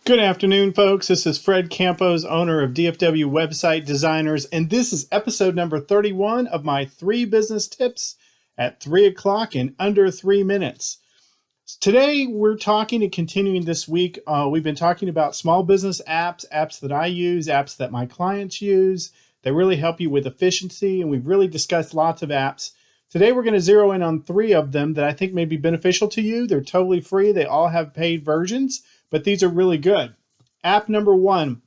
Good afternoon, folks. This is Fred Campos, owner of DFW Website Designers, and this is episode number 31 of my 3 business tips at 3 o'clock in under 3 minutes. Today, we're talking and continuing this week. We've been talking about small business apps, apps that I use, apps that my clients use that really help you with efficiency, and we've really discussed lots of apps. Today, we're going to zero in on 3 of them that I think may be beneficial to you. They're totally free. They all have paid versions, but these are really good. App number 1.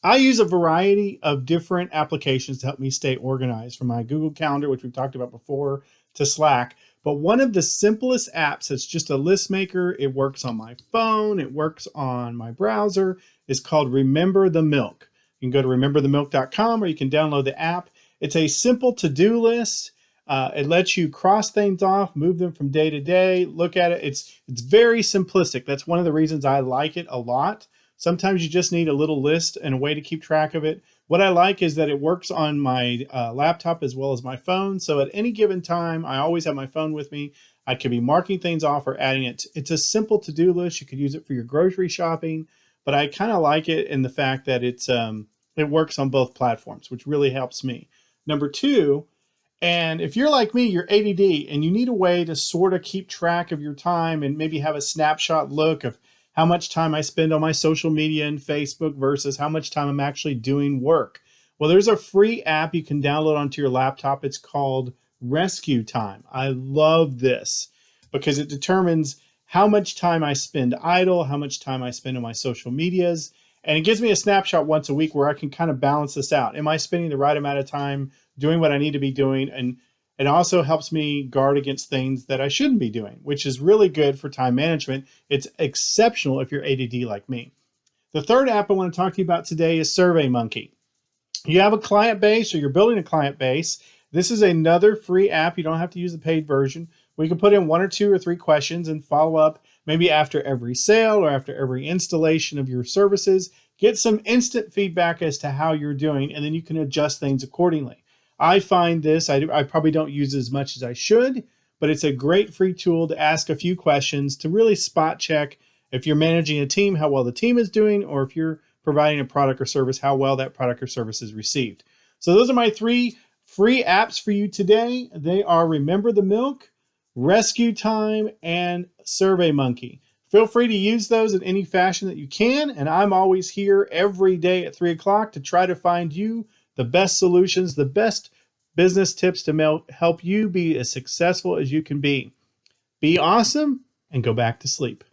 I use a variety of different applications to help me stay organized, from my Google Calendar, which we've talked about before, to Slack. But one of the simplest apps that's just a list maker, it works on my phone, it works on my browser, is called Remember the Milk. You can go to rememberthemilk.com or you can download the app. It's a simple to-do list. It lets you cross things off, move them from day to day, look at it. It's very simplistic. That's one of the reasons I like it a lot. Sometimes you just need a little list and a way to keep track of it. What I like is that it works on my laptop as well as my phone. So at any given time, I always have my phone with me. I could be marking things off or adding it. It's a simple to-do list. You could use it for your grocery shopping, but I kind of like it in the fact that it works on both platforms, which really helps me. Number 2, and if you're like me, you're ADD and you need a way to sort of keep track of your time and maybe have a snapshot look of how much time I spend on my social media and Facebook versus how much time I'm actually doing work. Well, there's a free app you can download onto your laptop. It's called Rescue Time. I love this because it determines how much time I spend idle, how much time I spend on my social medias, and it gives me a snapshot once a week where I can kind of balance this out. Am I spending the right amount of time doing what I need to be doing? And it also helps me guard against things that I shouldn't be doing, which is really good for time management. It's exceptional if you're ADD like me. The third app I want to talk to you about today is SurveyMonkey. You have a client base or you're building a client base. This is another free app. You don't have to use the paid version. We can put in 1 or 2 or 3 questions and follow up maybe after every sale or after every installation of your services. Get some instant feedback as to how you're doing, and then you can adjust things accordingly. I find this, I probably don't use it as much as I should, but it's a great free tool to ask a few questions to really spot check if you're managing a team, how well the team is doing, or if you're providing a product or service, how well that product or service is received. So those are my 3 free apps for you today. They are Remember the Milk, Rescue Time, and SurveyMonkey. Feel free to use those in any fashion that you can, and I'm always here every day at 3 o'clock to try to find you the best solutions, the best business tips to help you be as successful as you can be. Be awesome and go back to sleep.